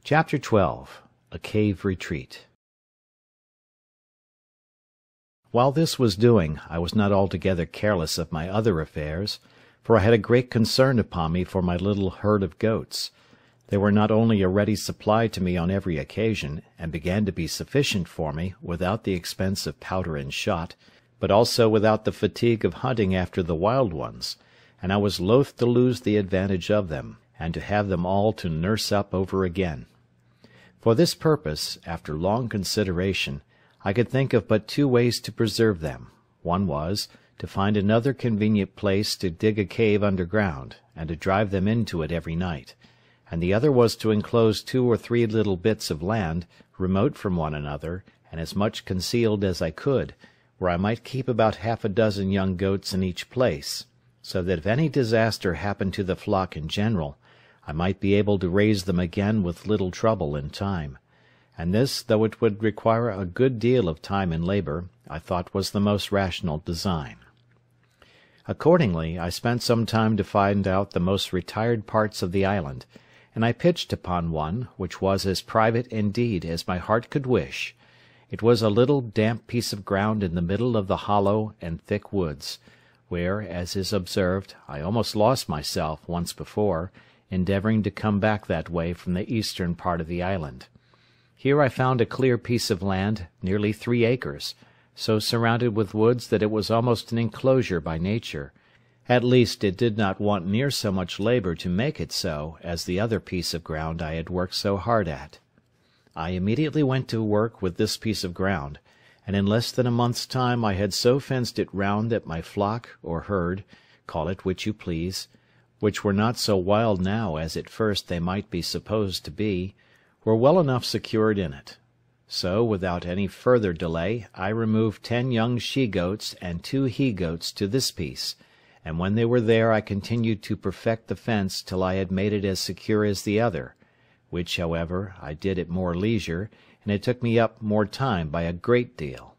Chapter 12. A Cave Retreat. While this was doing, I was not altogether careless of my other affairs, for I had a great concern upon me for my little herd of goats. They were not only a ready supply to me on every occasion, and began to be sufficient for me, without the expense of powder and shot, but also without the fatigue of hunting after the wild ones, and I was loath to lose the advantage of them, and to have them all to nurse up over again. For this purpose, after long consideration, I could think of but two ways to preserve them. One was, to find another convenient place to dig a cave underground, and to drive them into it every night; and the other was to enclose 2 or 3 little bits of land, remote from one another, and as much concealed as I could, where I might keep about 6 young goats in each place, so that if any disaster happened to the flock in general, I might be able to raise them again with little trouble and time; and this, though it would require a good deal of time and labour, I thought was the most rational design. Accordingly, I spent some time to find out the most retired parts of the island, and I pitched upon one, which was as private indeed as my heart could wish. It was a little damp piece of ground in the middle of the hollow and thick woods, where, as is observed, I almost lost myself once before, endeavouring to come back that way from the eastern part of the island. Here I found a clear piece of land, nearly 3 acres, so surrounded with woods that it was almost an enclosure by nature; at least it did not want near so much labour to make it so as the other piece of ground I had worked so hard at. I immediately went to work with this piece of ground, and in less than a month's time I had so fenced it round that my flock or herd, call it which you please, which were not so wild now as at first they might be supposed to be, were well enough secured in it. So, without any further delay, I removed 10 young she-goats and 2 he-goats to this piece, and when they were there I continued to perfect the fence till I had made it as secure as the other, which, however, I did at more leisure, and it took me up more time by a great deal.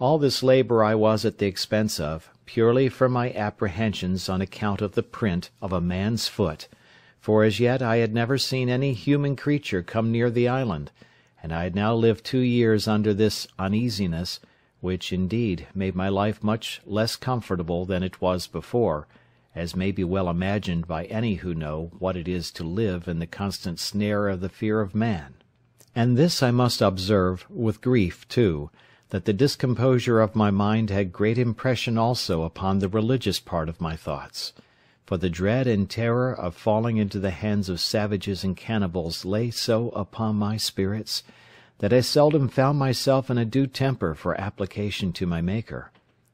All this labour I was at the expense of, purely from my apprehensions on account of the print of a man's foot, for as yet I had never seen any human creature come near the island, and I had now lived 2 years under this uneasiness, which, indeed, made my life much less comfortable than it was before, as may be well imagined by any who know what it is to live in the constant snare of the fear of man. And this I must observe, with grief too, that the discomposure of my mind had great impression also upon the religious part of my thoughts; for the dread and terror of falling into the hands of savages and cannibals lay so upon my spirits, that I seldom found myself in a due temper for application to my Maker,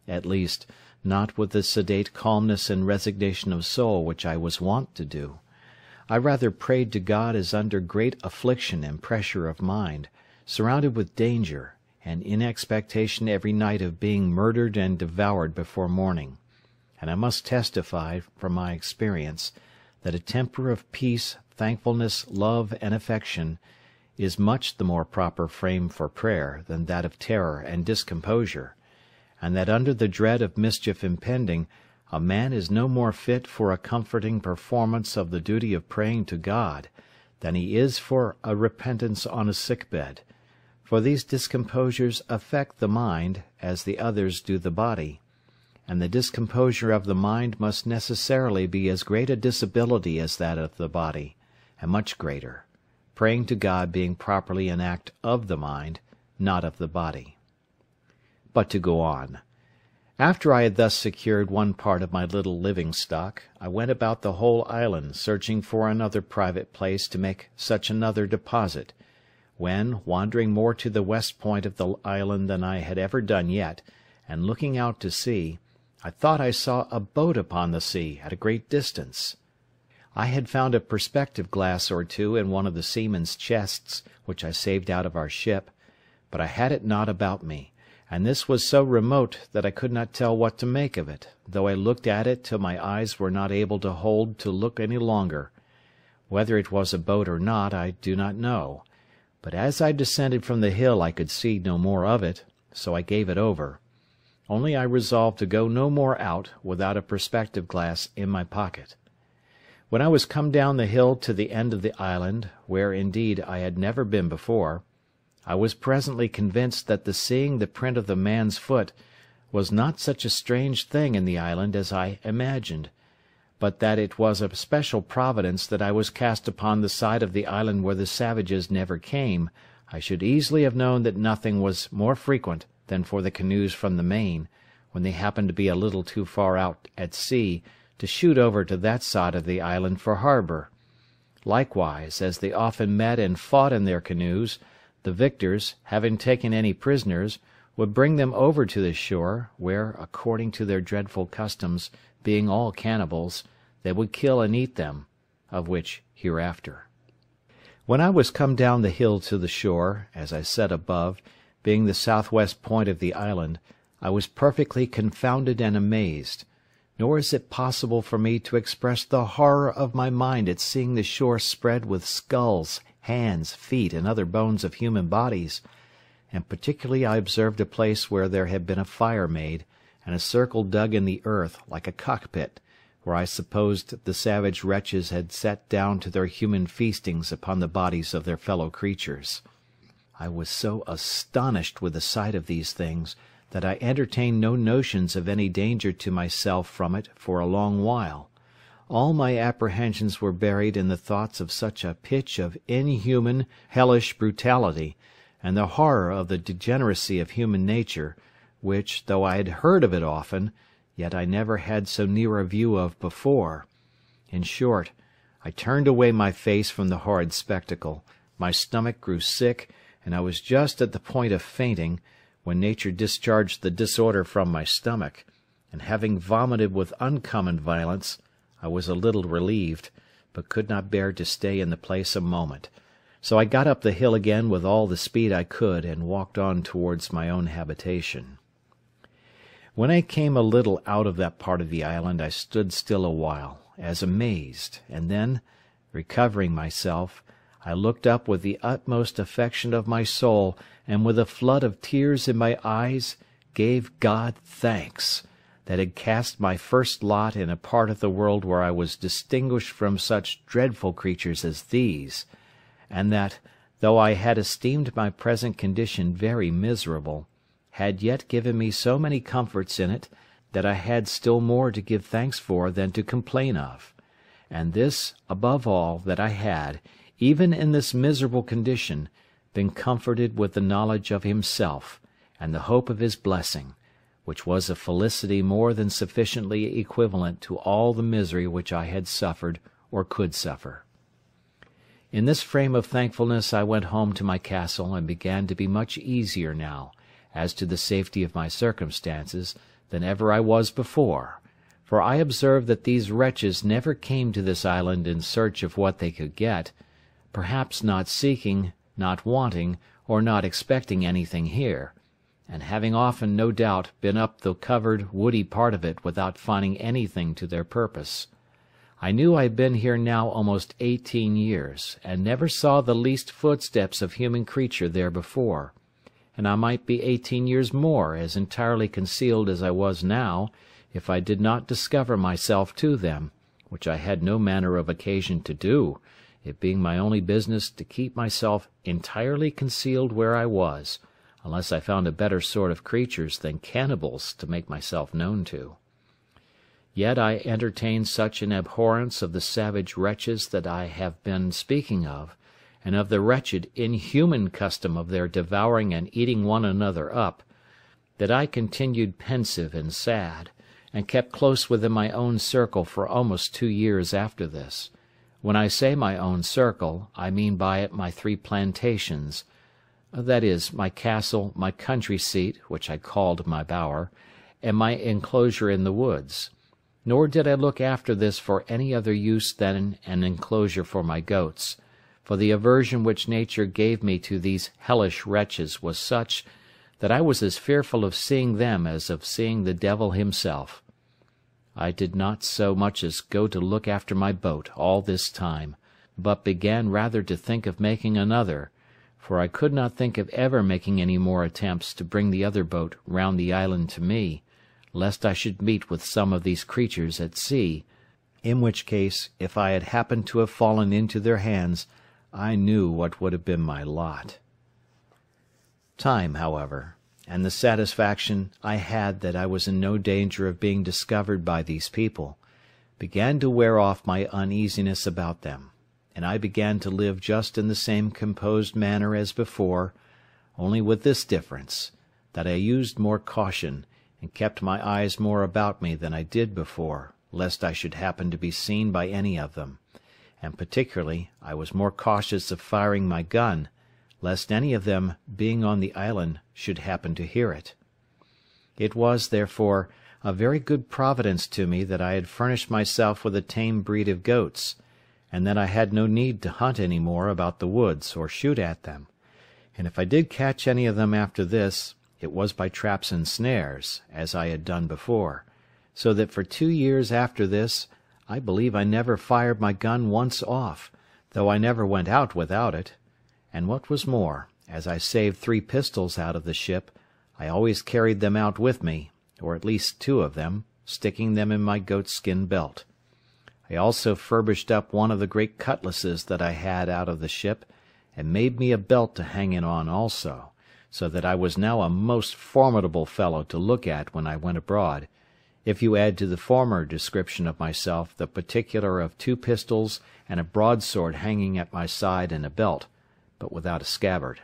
at least, not with the sedate calmness and resignation of soul which I was wont to do. I rather prayed to God as under great affliction and pressure of mind, surrounded with danger, and in expectation every night of being murdered and devoured before morning; and I must testify, from my experience, that a temper of peace, thankfulness, love, and affection is much the more proper frame for prayer than that of terror and discomposure, and that under the dread of mischief impending, a man is no more fit for a comforting performance of the duty of praying to God than he is for a repentance on a sick-bed; for these discomposures affect the mind as the others do the body, and the discomposure of the mind must necessarily be as great a disability as that of the body, and much greater, praying to God being properly an act of the mind, not of the body. But to go on. After I had thus secured one part of my little living stock, I went about the whole island searching for another private place to make such another deposit, when, wandering more to the west point of the island than I had ever done yet, and looking out to sea, I thought I saw a boat upon the sea at a great distance. I had found a perspective glass or two in one of the seamen's chests, which I saved out of our ship, but I had it not about me, and this was so remote that I could not tell what to make of it, though I looked at it till my eyes were not able to hold to look any longer. Whether it was a boat or not I do not know, but as I descended from the hill I could see no more of it, so I gave it over. Only I resolved to go no more out without a perspective glass in my pocket. When I was come down the hill to the end of the island, where indeed I had never been before, I was presently convinced that the seeing the print of the man's foot was not such a strange thing in the island as I imagined, but that it was a special providence that I was cast upon the side of the island where the savages never came. I should easily have known that nothing was more frequent than for the canoes from the main, when they happened to be a little too far out at sea, to shoot over to that side of the island for harbour. Likewise, as they often met and fought in their canoes, the victors, having taken any prisoners, would bring them over to the shore, where, according to their dreadful customs, being all cannibals, they would kill and eat them, of which hereafter. When I was come down the hill to the shore, as I said above, being the southwest point of the island, I was perfectly confounded and amazed, nor is it possible for me to express the horror of my mind at seeing the shore spread with skulls, hands, feet, and other bones of human bodies, and particularly I observed a place where there had been a fire made, and a circle dug in the earth like a cockpit, where I supposed the savage wretches had sat down to their human feastings upon the bodies of their fellow creatures. I was so astonished with the sight of these things, that I entertained no notions of any danger to myself from it for a long while. All my apprehensions were buried in the thoughts of such a pitch of inhuman, hellish brutality, and the horror of the degeneracy of human nature, which, though I had heard of it often, yet I never had so near a view of before. In short, I turned away my face from the horrid spectacle, my stomach grew sick, and I was just at the point of fainting, when nature discharged the disorder from my stomach, and having vomited with uncommon violence, I was a little relieved, but could not bear to stay in the place a moment. So I got up the hill again with all the speed I could, and walked on towards my own habitation. When I came a little out of that part of the island, I stood still a while, as amazed, and then, recovering myself, I looked up with the utmost affection of my soul, and with a flood of tears in my eyes, gave God thanks, that had cast my first lot in a part of the world where I was distinguished from such dreadful creatures as these, and that, though I had esteemed my present condition very miserable, had yet given me so many comforts in it, that I had still more to give thanks for than to complain of; and this, above all, that I had, even in this miserable condition, been comforted with the knowledge of Himself, and the hope of His blessing, which was a felicity more than sufficiently equivalent to all the misery which I had suffered or could suffer. In this frame of thankfulness I went home to my castle, and began to be much easier now, as to the safety of my circumstances, than ever I was before, for I observed that these wretches never came to this island in search of what they could get, perhaps not seeking, not wanting, or not expecting anything here, and having often, no doubt, been up the covered, woody part of it without finding anything to their purpose. I knew I had been here now almost 18 years, and never saw the least footsteps of human creature there before, and I might be 18 years more as entirely concealed as I was now, if I did not discover myself to them, which I had no manner of occasion to do, it being my only business to keep myself entirely concealed where I was, unless I found a better sort of creatures than cannibals to make myself known to. Yet I entertained such an abhorrence of the savage wretches that I have been speaking of, and of the wretched, inhuman custom of their devouring and eating one another up, that I continued pensive and sad, and kept close within my own circle for almost 2 years after this. When I say my own circle, I mean by it my 3 plantations, that is, my castle, my country seat, which I called my bower, and my enclosure in the woods. Nor did I look after this for any other use than an enclosure for my goats, for the aversion which nature gave me to these hellish wretches was such, that I was as fearful of seeing them as of seeing the devil himself. I did not so much as go to look after my boat all this time, but began rather to think of making another, for I could not think of ever making any more attempts to bring the other boat round the island to me, lest I should meet with some of these creatures at sea, in which case, if I had happened to have fallen into their hands, I knew what would have been my lot. Time, however, and the satisfaction I had that I was in no danger of being discovered by these people, began to wear off my uneasiness about them, and I began to live just in the same composed manner as before, only with this difference, that I used more caution, and kept my eyes more about me than I did before, lest I should happen to be seen by any of them, and particularly I was more cautious of firing my gun, lest any of them, being on the island, should happen to hear it. It was, therefore, a very good providence to me that I had furnished myself with a tame breed of goats, and that I had no need to hunt any more about the woods or shoot at them, and if I did catch any of them after this, it was by traps and snares, as I had done before, so that for 2 years after this I believe I never fired my gun once off, though I never went out without it. And what was more, as I saved 3 pistols out of the ship, I always carried them out with me, or at least 2 of them, sticking them in my goatskin belt. I also furbished up one of the great cutlasses that I had out of the ship, and made me a belt to hang it on also, so that I was now a most formidable fellow to look at when I went abroad, if you add to the former description of myself the particular of 2 pistols and a broadsword hanging at my side in a belt, but without a scabbard.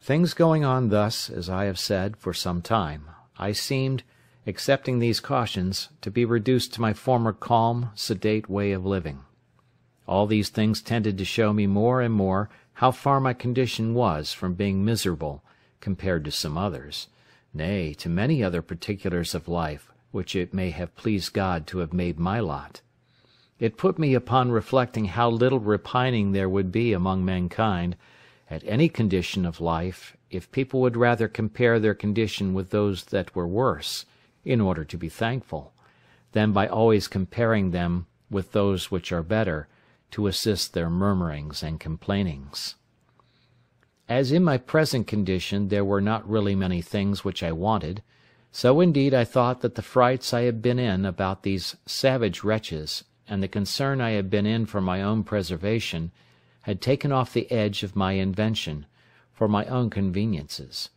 Things going on thus, as I have said, for some time, I seemed, accepting these cautions, to be reduced to my former calm, sedate way of living. All these things tended to show me more and more how far my condition was from being miserable, compared to some others, nay, to many other particulars of life, which it may have pleased God to have made my lot. It put me upon reflecting how little repining there would be among mankind, at any condition of life, if people would rather compare their condition with those that were worse, in order to be thankful, than by always comparing them with those which are better, to assist their murmurings and complainings. As in my present condition there were not really many things which I wanted, so indeed I thought that the frights I had been in about these savage wretches, and the concern I had been in for my own preservation, had taken off the edge of my invention, for my own conveniences,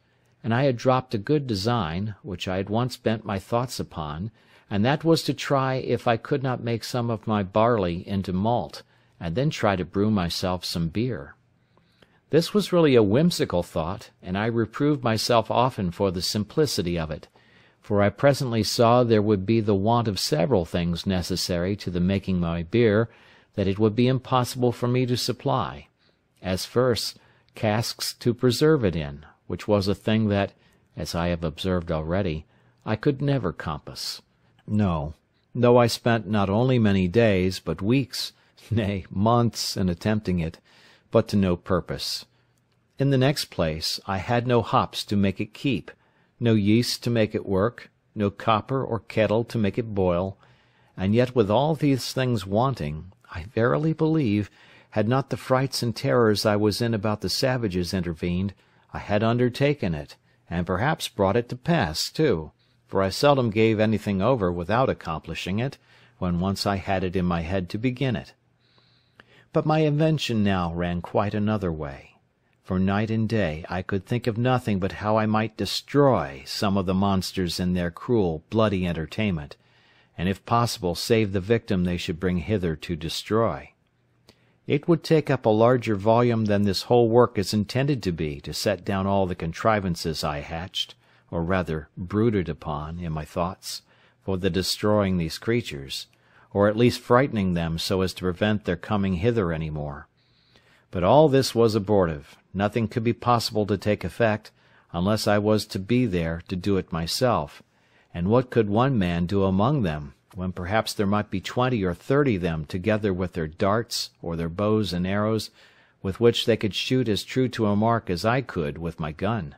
and I had dropped a good design, which I had once bent my thoughts upon, and that was to try if I could not make some of my barley into malt, and then try to brew myself some beer. This was really a whimsical thought, and I reproved myself often for the simplicity of it, for I presently saw there would be the want of several things necessary to the making my beer that it would be impossible for me to supply, as first, casks to preserve it in, which was a thing that, as I have observed already, I could never compass. No, though I spent not only many days, but weeks, nay, months in attempting it, but to no purpose. In the next place, I had no hops to make it keep, no yeast to make it work, no copper or kettle to make it boil, and yet with all these things wanting, I verily believe, had not the frights and terrors I was in about the savages intervened, I had undertaken it, and perhaps brought it to pass too, for I seldom gave anything over without accomplishing it, when once I had it in my head to begin it. But my invention now ran quite another way. For night and day I could think of nothing but how I might destroy some of the monsters in their cruel, bloody entertainment, and if possible save the victim they should bring hither to destroy. It would take up a larger volume than this whole work is intended to be, to set down all the contrivances I hatched, or rather brooded upon, in my thoughts, for the destroying these creatures, or at least frightening them so as to prevent their coming hither any more. But all this was abortive. Nothing could be possible to take effect, unless I was to be there to do it myself, and what could one man do among them, when perhaps there might be 20 or 30 them together with their darts, or their bows and arrows, with which they could shoot as true to a mark as I could with my gun?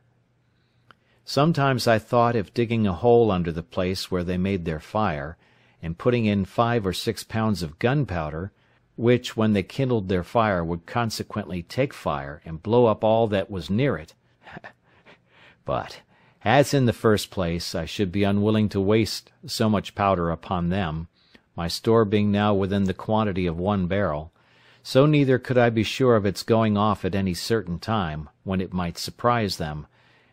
Sometimes I thought if digging a hole under the place where they made their fire, and putting in 5 or 6 pounds of gunpowder, which, when they kindled their fire, would consequently take fire and blow up all that was near it. But, as in the first place I should be unwilling to waste so much powder upon them, my store being now within the quantity of 1 barrel, so neither could I be sure of its going off at any certain time, when it might surprise them,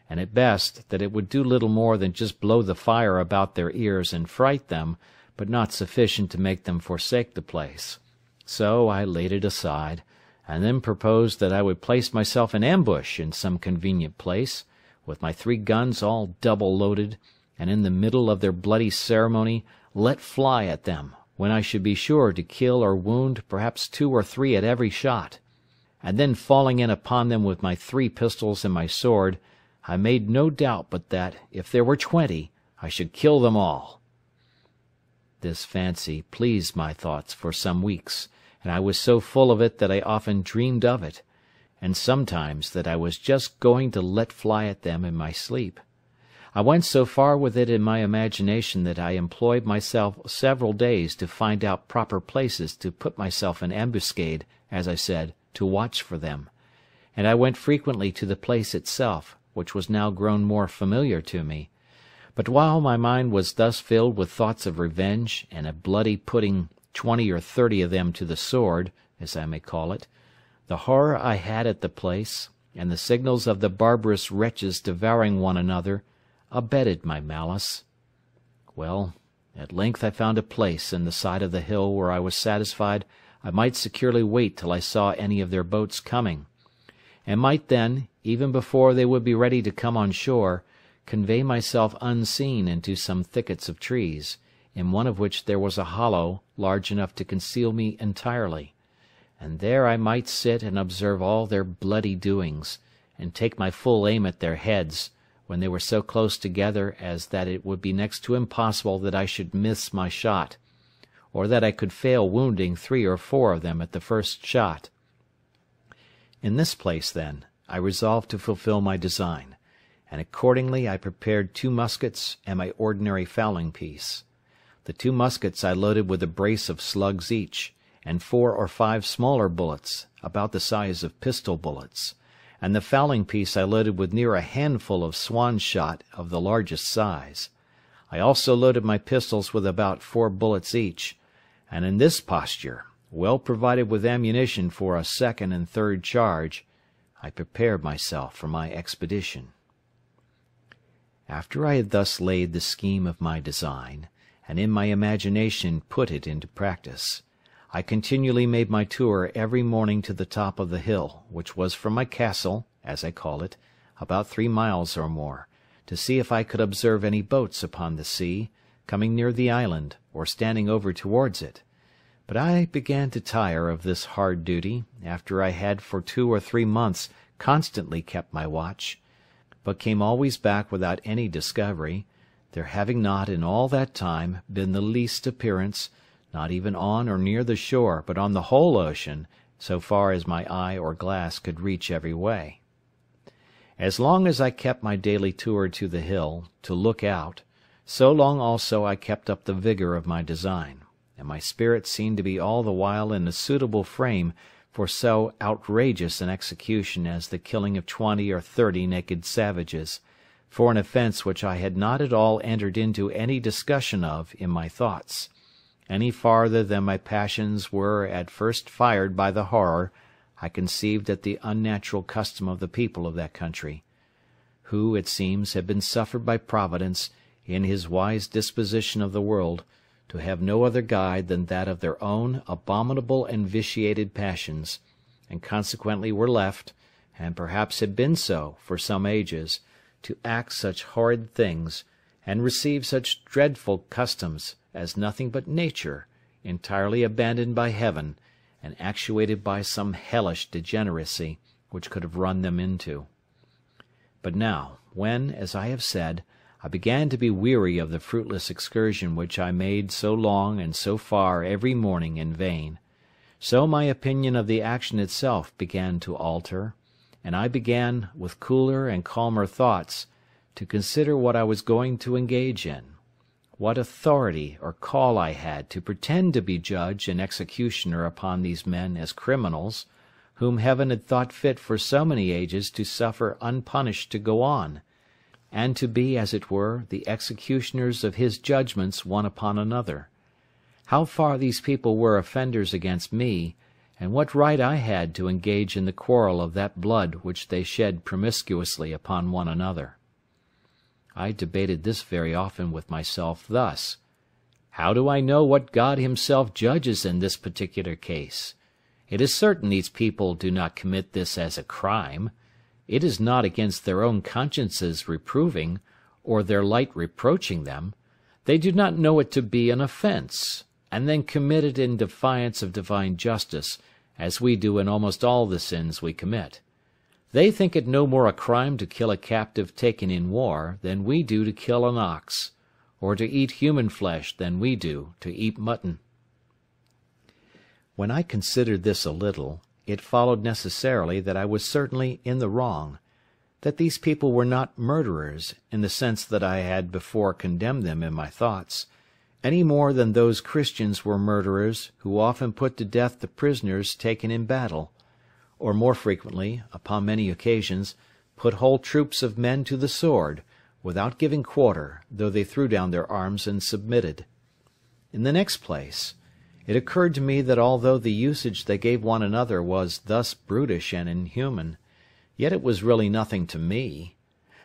and at best that it would do little more than just blow the fire about their ears and fright them, but not sufficient to make them forsake the place. So I laid it aside, and then proposed that I would place myself in ambush in some convenient place, with my 3 guns all double loaded, and in the middle of their bloody ceremony let fly at them, when I should be sure to kill or wound perhaps 2 or 3 at every shot. And then falling in upon them with my 3 pistols and my sword, I made no doubt but that, if there were 20, I should kill them all. This fancy pleased my thoughts for some weeks, and I was so full of it that I often dreamed of it, and sometimes that I was just going to let fly at them in my sleep. I went so far with it in my imagination that I employed myself several days to find out proper places to put myself in ambuscade, as I said, to watch for them, and I went frequently to the place itself, which was now grown more familiar to me. But while my mind was thus filled with thoughts of revenge, and of bloody putting 20 or 30 of them to the sword, as I may call it, the horror I had at the place, and the signals of the barbarous wretches devouring one another, abetted my malice. Well, at length I found a place in the side of the hill where I was satisfied I might securely wait till I saw any of their boats coming, and might then, even before they would be ready to come on shore, convey myself unseen into some thickets of trees, in one of which there was a hollow large enough to conceal me entirely, and there I might sit and observe all their bloody doings, and take my full aim at their heads, when they were so close together as that it would be next to impossible that I should miss my shot, or that I could fail wounding 3 or 4 of them at the first shot. In this place, then, I resolved to fulfil my design, and accordingly I prepared 2 muskets and my ordinary fowling piece. The 2 muskets I loaded with a brace of slugs each, and 4 or 5 smaller bullets, about the size of pistol bullets, and the fowling piece I loaded with near a handful of swan shot of the largest size. I also loaded my pistols with about 4 bullets each, and in this posture, well provided with ammunition for a second and third charge, I prepared myself for my expedition. After I had thus laid the scheme of my design, and in my imagination put it into practice, I continually made my tour every morning to the top of the hill, which was from my castle, as I call it, about 3 miles or more, to see if I could observe any boats upon the sea, coming near the island, or standing over towards it. But I began to tire of this hard duty, after I had for 2 or 3 months constantly kept my watch, but came always back without any discovery, there having not in all that time been the least appearance, not even on or near the shore, but on the whole ocean, so far as my eye or glass could reach every way. As long as I kept my daily tour to the hill, to look out, so long also I kept up the vigour of my design, and my spirit seemed to be all the while in a suitable frame for so outrageous an execution as the killing of 20 or 30 naked savages, for an offence which I had not at all entered into any discussion of in my thoughts, any farther than my passions were at first fired by the horror I conceived at the unnatural custom of the people of that country, who, it seems, had been suffered by Providence, in his wise disposition of the world, to have no other guide than that of their own abominable and vitiated passions, and consequently were left, and perhaps had been so for some ages, to act such horrid things, and receive such dreadful customs, as nothing but nature, entirely abandoned by heaven, and actuated by some hellish degeneracy, which could have run them into. But now, when, as I have said, I began to be weary of the fruitless excursion which I made so long and so far every morning in vain, so my opinion of the action itself began to alter, and I began, with cooler and calmer thoughts, to consider what I was going to engage in, what authority or call I had to pretend to be judge and executioner upon these men as criminals, whom heaven had thought fit for so many ages to suffer unpunished to go on, and to be, as it were, the executioners of his judgments one upon another, how far these people were offenders against me, and what right I had to engage in the quarrel of that blood which they shed promiscuously upon one another. I debated this very often with myself thus: how do I know what God himself judges in this particular case? It is certain these people do not commit this as a crime. It is not against their own consciences reproving, or their light reproaching them. They do not know it to be an offence, and then commit it in defiance of divine justice, as we do in almost all the sins we commit. They think it no more a crime to kill a captive taken in war than we do to kill an ox, or to eat human flesh than we do to eat mutton. When I considered this a little, it followed necessarily that I was certainly in the wrong, that these people were not murderers, in the sense that I had before condemned them in my thoughts, any more than those Christians were murderers who often put to death the prisoners taken in battle, or more frequently, upon many occasions, put whole troops of men to the sword, without giving quarter, though they threw down their arms and submitted. In the next place, it occurred to me that although the usage they gave one another was thus brutish and inhuman, yet it was really nothing to me.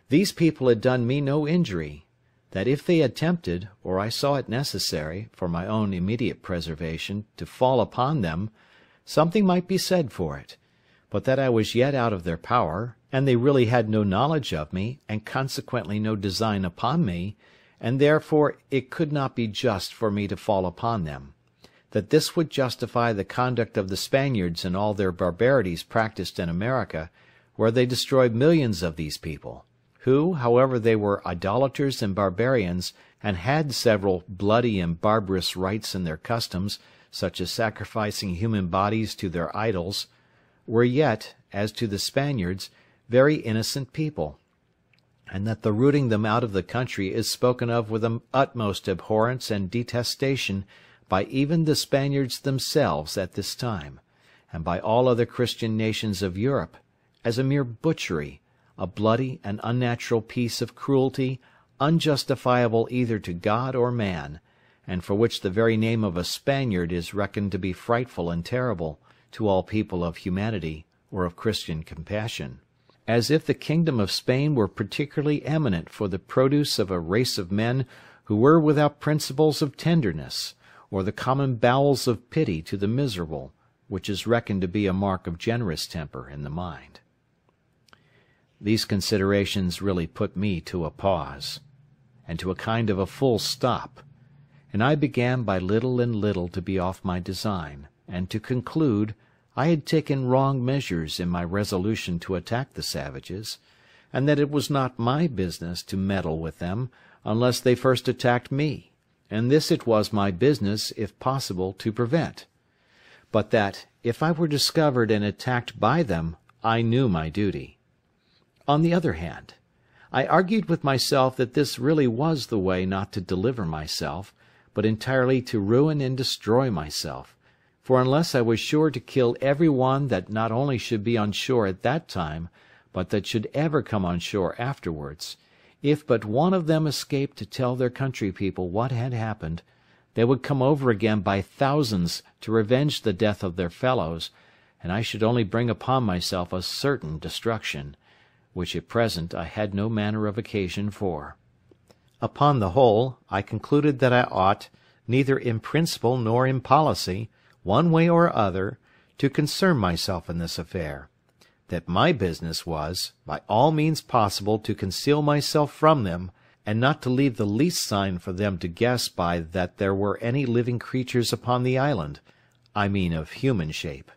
These people had done me no injury, that if they attempted, or I saw it necessary, for my own immediate preservation, to fall upon them, something might be said for it, but that I was yet out of their power, and they really had no knowledge of me, and consequently no design upon me, and therefore it could not be just for me to fall upon them, that this would justify the conduct of the Spaniards in all their barbarities practised in America, where they destroyed millions of these people, who, however they were idolaters and barbarians, and had several bloody and barbarous rites in their customs, such as sacrificing human bodies to their idols, were yet, as to the Spaniards, very innocent people, and that the rooting them out of the country is spoken of with the utmost abhorrence and detestation by even the Spaniards themselves at this time, and by all other Christian nations of Europe, as a mere butchery, a bloody and unnatural piece of cruelty, unjustifiable either to God or man, and for which the very name of a Spaniard is reckoned to be frightful and terrible to all people of humanity or of Christian compassion, as if the kingdom of Spain were particularly eminent for the produce of a race of men who were without principles of tenderness, or the common bowels of pity to the miserable, which is reckoned to be a mark of generous temper in the mind. These considerations really put me to a pause, and to a kind of a full stop, and I began by little and little to be off my design, and to conclude I had taken wrong measures in my resolution to attack the savages, and that it was not my business to meddle with them unless they first attacked me, and this it was my business, if possible, to prevent; but that, if I were discovered and attacked by them, I knew my duty. On the other hand, I argued with myself that this really was the way not to deliver myself, but entirely to ruin and destroy myself, for unless I was sure to kill every one that not only should be on shore at that time, but that should ever come on shore afterwards, if but one of them escaped to tell their country people what had happened, they would come over again by thousands to revenge the death of their fellows, and I should only bring upon myself a certain destruction, which at present I had no manner of occasion for. Upon the whole, I concluded that I ought, neither in principle nor in policy, one way or other, to concern myself in this affair, that my business was, by all means possible, to conceal myself from them, and not to leave the least sign for them to guess by that there were any living creatures upon the island, I mean of human shape.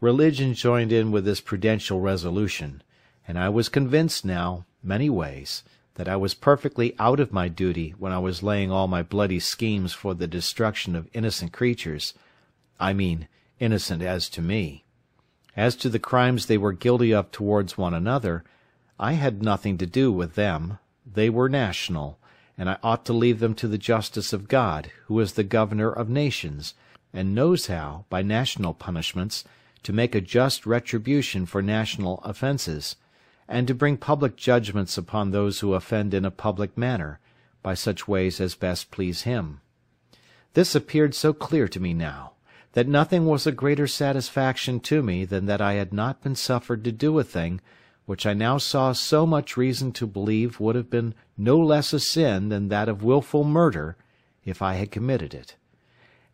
Religion joined in with this prudential resolution, and I was convinced now, many ways, that I was perfectly out of my duty when I was laying all my bloody schemes for the destruction of innocent creatures, I mean innocent as to me. As to the crimes they were guilty of towards one another, I had nothing to do with them. They were national, and I ought to leave them to the justice of God, who is the governor of nations, and knows how, by national punishments, to make a just retribution for national offences, and to bring public judgments upon those who offend in a public manner, by such ways as best please him. This appeared so clear to me now, that nothing was a greater satisfaction to me than that I had not been suffered to do a thing which I now saw so much reason to believe would have been no less a sin than that of wilful murder, if I had committed it.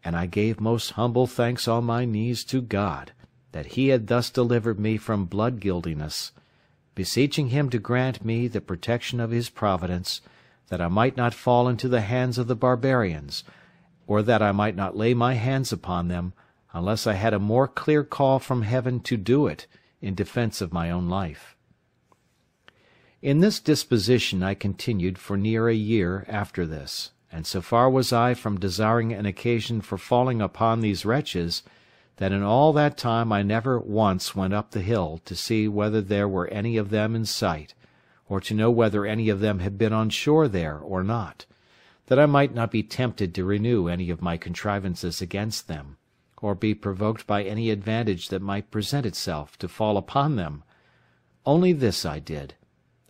And I gave most humble thanks on my knees to God, that he had thus delivered me from blood-guiltiness, beseeching him to grant me the protection of his providence, that I might not fall into the hands of the barbarians, or that I might not lay my hands upon them, unless I had a more clear call from heaven to do it, in defence of my own life. In this disposition I continued for near a year after this, and so far was I from desiring an occasion for falling upon these wretches, that in all that time I never once went up the hill to see whether there were any of them in sight, or to know whether any of them had been on shore there or not, that I might not be tempted to renew any of my contrivances against them, or be provoked by any advantage that might present itself to fall upon them. Only this I did.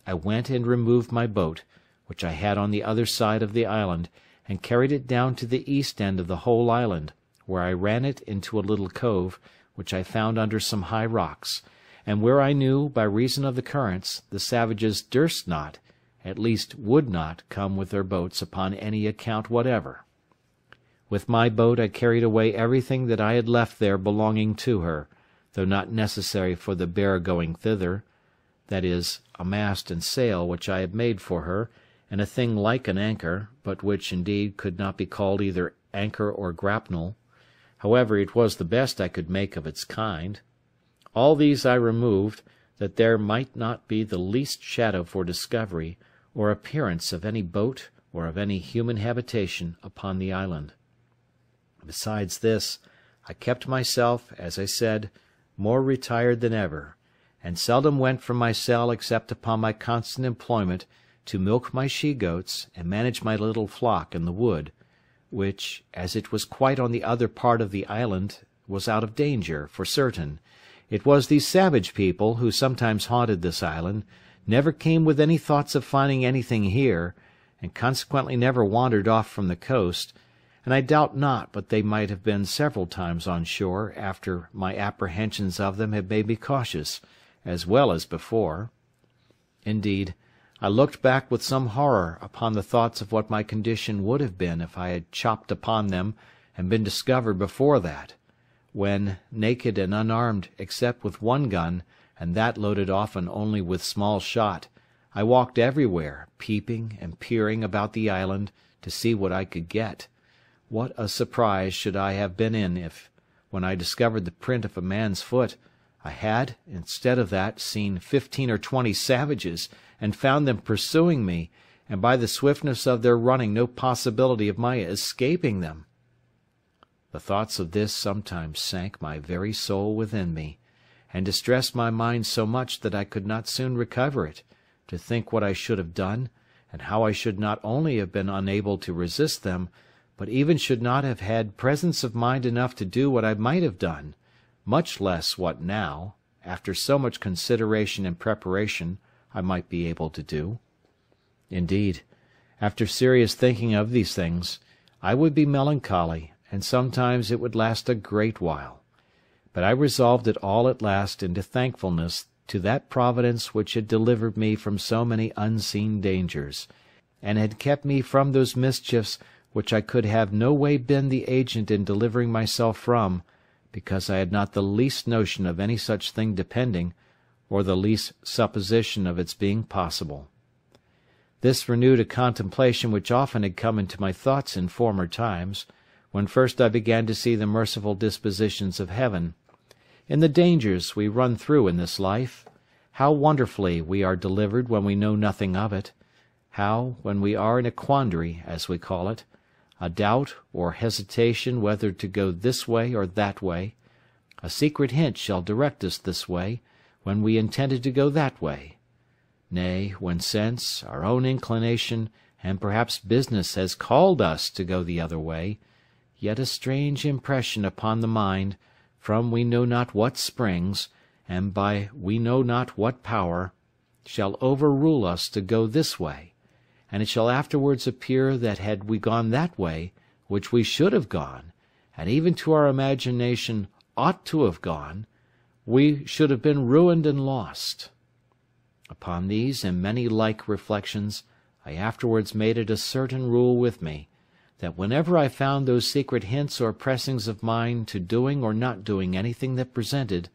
I went and removed my boat, which I had on the other side of the island, and carried it down to the east end of the whole island, where I ran it into a little cove, which I found under some high rocks, and where I knew, by reason of the currents, the savages durst not, at least would not, come with their boats upon any account whatever. With my boat I carried away everything that I had left there belonging to her, though not necessary for the bare going thither, that is, a mast and sail which I had made for her, and a thing like an anchor, but which, indeed, could not be called either anchor or grapnel. However, it was the best I could make of its kind. All these I removed, that there might not be the least shadow for discovery, or appearance of any boat or of any human habitation upon the island. Besides this, I kept myself, as I said, more retired than ever, and seldom went from my cell except upon my constant employment to milk my she-goats and manage my little flock in the wood, which, as it was quite on the other part of the island, was out of danger, for certain. It was these savage people, who sometimes haunted this island, never came with any thoughts of finding anything here, and consequently never wandered off from the coast, and I doubt not but they might have been several times on shore after my apprehensions of them had made me cautious, as well as before. Indeed, I looked back with some horror upon the thoughts of what my condition would have been if I had chopped upon them and been discovered before that, when, naked and unarmed except with one gun, and that loaded often only with small shot, I walked everywhere, peeping and peering about the island to see what I could get. What a surprise should I have been in if, when I discovered the print of a man's foot, I had, instead of that, seen 15 or 20 savages, and found them pursuing me, and by the swiftness of their running no possibility of my escaping them. The thoughts of this sometimes sank my very soul within me, and distressed my mind so much that I could not soon recover it, to think what I should have done, and how I should not only have been unable to resist them, but even should not have had presence of mind enough to do what I might have done, much less what now, after so much consideration and preparation, I might be able to do. Indeed, after serious thinking of these things, I would be melancholy, and sometimes it would last a great while. But I resolved it all at last into thankfulness to that Providence which had delivered me from so many unseen dangers, and had kept me from those mischiefs which I could have no way been the agent in delivering myself from, because I had not the least notion of any such thing depending, or the least supposition of its being possible. This renewed a contemplation which often had come into my thoughts in former times, when first I began to see the merciful dispositions of heaven, in the dangers we run through in this life, how wonderfully we are delivered when we know nothing of it, how, when we are in a quandary, as we call it, a doubt or hesitation whether to go this way or that way, a secret hint shall direct us this way, when we intended to go that way. Nay, when sense, our own inclination, and perhaps business has called us to go the other way, yet a strange impression upon the mind, from we know not what springs, and by we know not what power, shall overrule us to go this way, and it shall afterwards appear that had we gone that way, which we should have gone, and even to our imagination ought to have gone, we should have been ruined and lost. Upon these and many like reflections, I afterwards made it a certain rule with me, that whenever I found those secret hints or pressings of mine to doing or not doing anything that presented,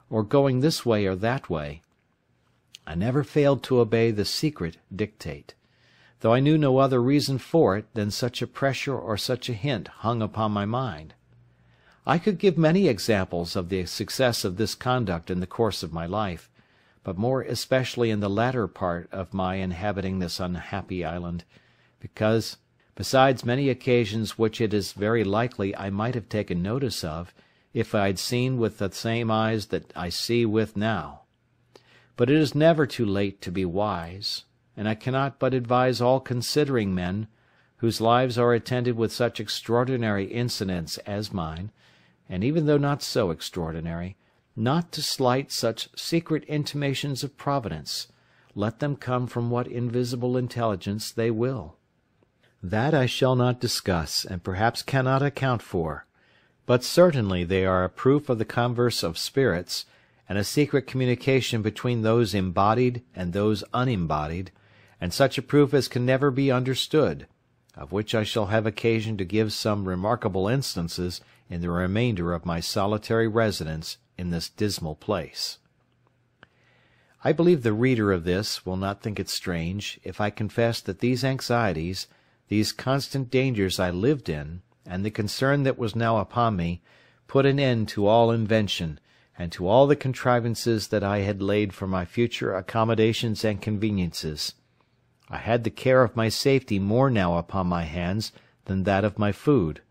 or going this way or that way, I never failed to obey the secret dictate, though I knew no other reason for it than such a pressure or such a hint hung upon my mind. I could give many examples of the success of this conduct in the course of my life, but more especially in the latter part of my inhabiting this unhappy island, because, besides many occasions which it is very likely I might have taken notice of, if I had seen with the same eyes that I see with now. But it is never too late to be wise, and I cannot but advise all considering men, whose lives are attended with such extraordinary incidents as mine, and even though not so extraordinary, not to slight such secret intimations of Providence, let them come from what invisible intelligence they will. That I shall not discuss, and perhaps cannot account for, but certainly they are a proof of the converse of spirits, and a secret communication between those embodied and those unembodied, and such a proof as can never be understood, of which I shall have occasion to give some remarkable instances in the remainder of my solitary residence in this dismal place. I believe the reader of this will not think it strange if I confess that these anxieties, these constant dangers I lived in, and the concern that was now upon me, put an end to all invention, and to all the contrivances that I had laid for my future accommodations and conveniences. I had the care of my safety more now upon my hands than that of my food.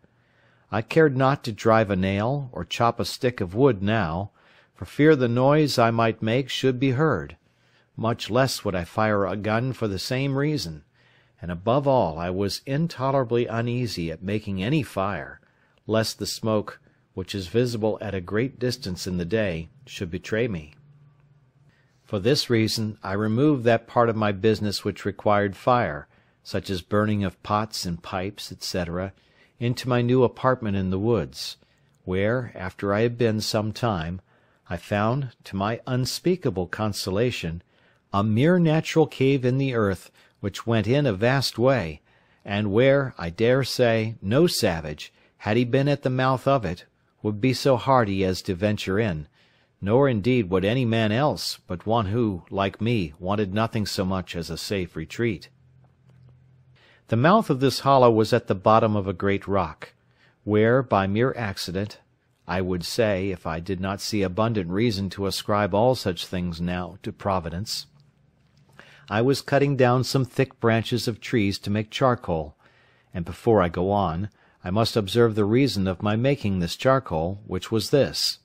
I cared not to drive a nail, or chop a stick of wood now, for fear the noise I might make should be heard. Much less would I fire a gun for the same reason, and above all I was intolerably uneasy at making any fire, lest the smoke, which is visible at a great distance in the day, should betray me. For this reason I removed that part of my business which required fire, such as burning of pots and pipes, etc., into my new apartment in the woods, where, after I had been some time, I found, to my unspeakable consolation, a mere natural cave in the earth, which went in a vast way, and where, I dare say, no savage, had he been at the mouth of it, would be so hardy as to venture in, nor indeed would any man else, but one who, like me, wanted nothing so much as a safe retreat. The mouth of this hollow was at the bottom of a great rock, where, by mere accident, I would say, if I did not see abundant reason to ascribe all such things now to Providence, I was cutting down some thick branches of trees to make charcoal, and before I go on, I must observe the reason of my making this charcoal, which was this.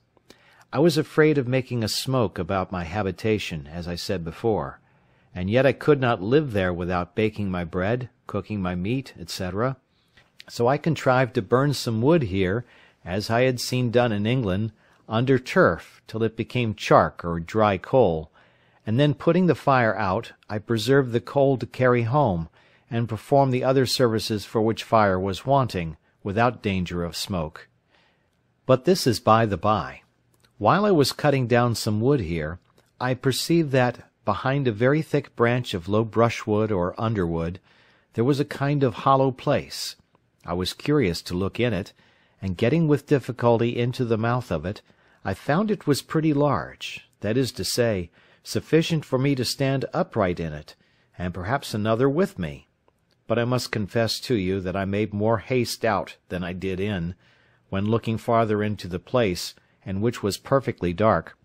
I was afraid of making a smoke about my habitation, as I said before, and yet I could not live there without baking my bread, cooking my meat, etc. So I contrived to burn some wood here, as I had seen done in England, under turf, till it became chark or dry coal, and then putting the fire out, I preserved the coal to carry home, and perform the other services for which fire was wanting, without danger of smoke. But this is by the by. While I was cutting down some wood here, I perceived that, behind a very thick branch of low brushwood or underwood, there was a kind of hollow place. I was curious to look in it, and getting with difficulty into the mouth of it, I found it was pretty large, that is to say, sufficient for me to stand upright in it, and perhaps another with me. But I must confess to you that I made more haste out than I did in, when looking farther into the place, and which was perfectly dark,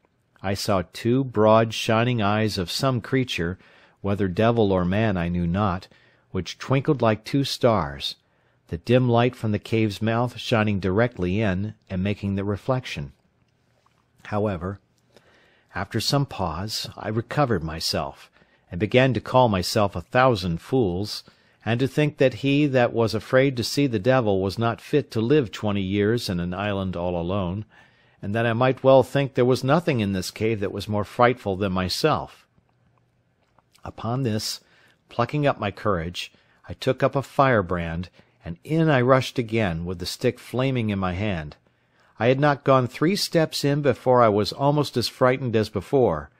I saw two broad shining eyes of some creature, whether devil or man I knew not, which twinkled like two stars, the dim light from the cave's mouth shining directly in, and making the reflection. However, after some pause, I recovered myself, and began to call myself 1,000 fools, and to think that he that was afraid to see the devil was not fit to live 20 years in an island all alone, and that I might well think there was nothing in this cave that was more frightful than myself. Upon this, plucking up my courage, I took up a firebrand, and in I rushed again, with the stick flaming in my hand. I had not gone 3 steps in before I was almost as frightened as before,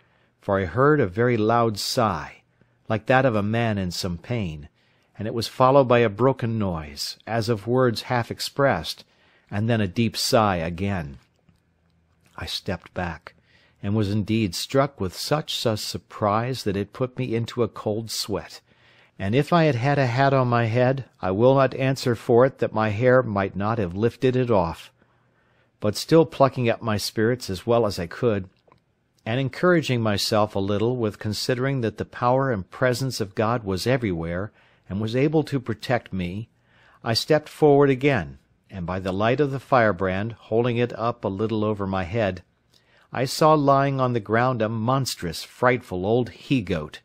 for I heard a very loud sigh, like that of a man in some pain, and it was followed by a broken noise, as of words half expressed, and then a deep sigh again. I stepped back, and was indeed struck with such a surprise that it put me into a cold sweat, and if I had had a hat on my head, I will not answer for it that my hair might not have lifted it off. But still plucking up my spirits as well as I could, and encouraging myself a little with considering that the power and presence of God was everywhere, and was able to protect me, I stepped forward again, and by the light of the firebrand, holding it up a little over my head, I saw lying on the ground a monstrous, frightful old he-goat,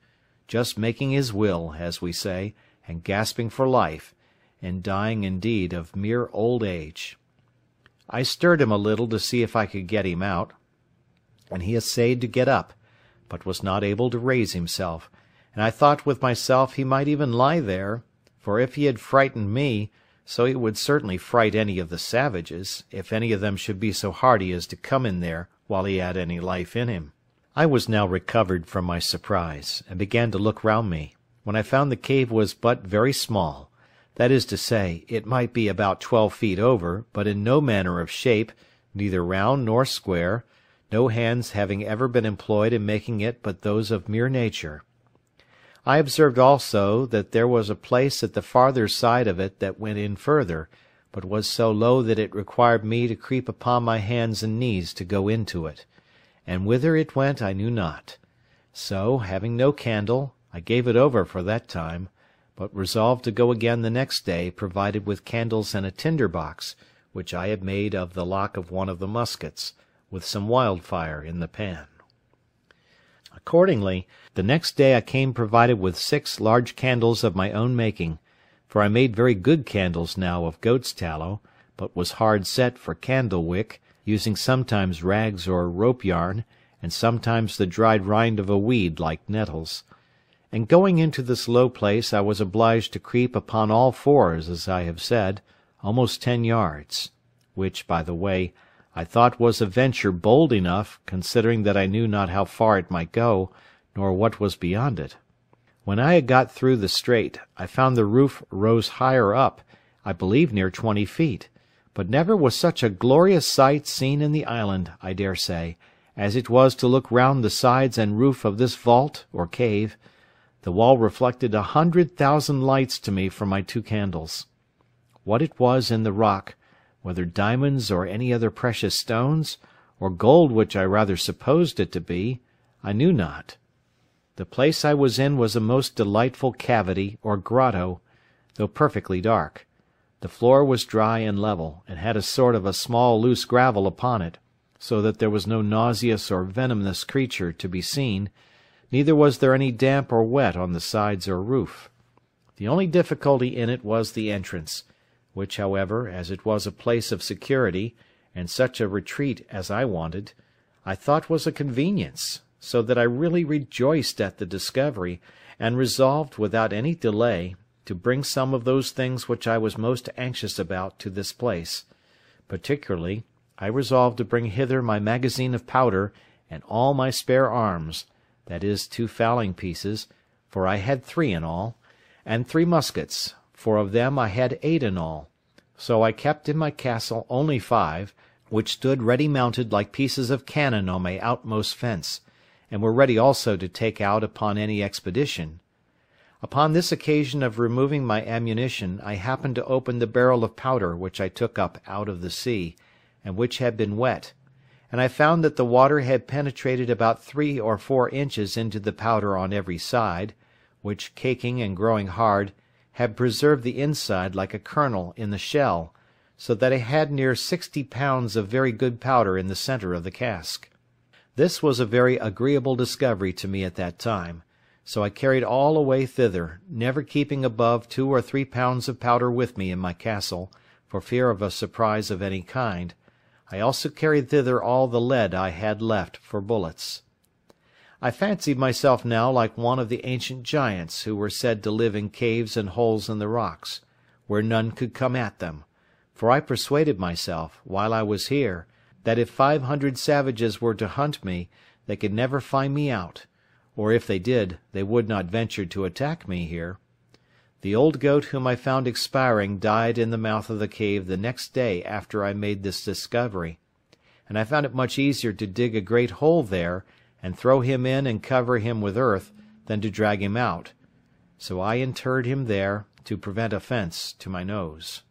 just making his will, as we say, and gasping for life, and dying indeed of mere old age. I stirred him a little to see if I could get him out, and he essayed to get up, but was not able to raise himself, and I thought with myself he might even lie there, for if he had frightened me, so he would certainly fright any of the savages, if any of them should be so hardy as to come in there while he had any life in him. I was now recovered from my surprise, and began to look round me, when I found the cave was but very small. That is to say, it might be about 12 feet over, but in no manner of shape, neither round nor square, no hands having ever been employed in making it but those of mere nature. I observed also that there was a place at the farther side of it that went in further, but was so low that it required me to creep upon my hands and knees to go into it, and whither it went I knew not. So, having no candle, I gave it over for that time, but resolved to go again the next day provided with candles and a tinder box, which I had made of the lock of one of the muskets, with some wildfire in the pan. Accordingly, the next day I came provided with 6 large candles of my own making, for I made very good candles now of goat's tallow, but was hard set for candle wick, using sometimes rags or rope yarn, and sometimes the dried rind of a weed like nettles. And going into this low place I was obliged to creep upon all fours, as I have said, almost 10 yards, which, by the way, I thought was a venture bold enough, considering that I knew not how far it might go, nor what was beyond it. When I had got through the strait, I found the roof rose higher up, I believe near 20 feet, but never was such a glorious sight seen in the island, I dare say, as it was to look round the sides and roof of this vault, or cave. The wall reflected 100,000 lights to me from my 2 candles. What it was in the rock, whether diamonds or any other precious stones, or gold which I rather supposed it to be, I knew not. The place I was in was a most delightful cavity or grotto, though perfectly dark. The floor was dry and level, and had a sort of a small loose gravel upon it, so that there was no nauseous or venomous creature to be seen, neither was there any damp or wet on the sides or roof. The only difficulty in it was the entrance, which, however, as it was a place of security, and such a retreat as I wanted, I thought was a convenience, so that I really rejoiced at the discovery, and resolved, without any delay, to bring some of those things which I was most anxious about to this place. Particularly, I resolved to bring hither my magazine of powder, and all my spare arms, that is, 2 fowling pieces, for I had 3 in all, and 3 muskets, for of them I had 8 in all. So I kept in my castle only 5, which stood ready mounted like pieces of cannon on my outmost fence, and were ready also to take out upon any expedition. Upon this occasion of removing my ammunition, I happened to open the barrel of powder which I took up out of the sea, and which had been wet, and I found that the water had penetrated about 3 or 4 inches into the powder on every side, which, caking and growing hard, had preserved the inside like a kernel in the shell, so that I had near 60 pounds of very good powder in the centre of the cask. This was a very agreeable discovery to me at that time, so I carried all away thither, never keeping above 2 or 3 pounds of powder with me in my castle, for fear of a surprise of any kind. I also carried thither all the lead I had left for bullets. I fancied myself now like one of the ancient giants who were said to live in caves and holes in the rocks, where none could come at them, for I persuaded myself, while I was here, that if 500 savages were to hunt me, they could never find me out, or if they did, they would not venture to attack me here. The old goat whom I found expiring died in the mouth of the cave the next day after I made this discovery, and I found it much easier to dig a great hole there, and throw him in and cover him with earth, than to drag him out. So I interred him there, to prevent offence to my nose.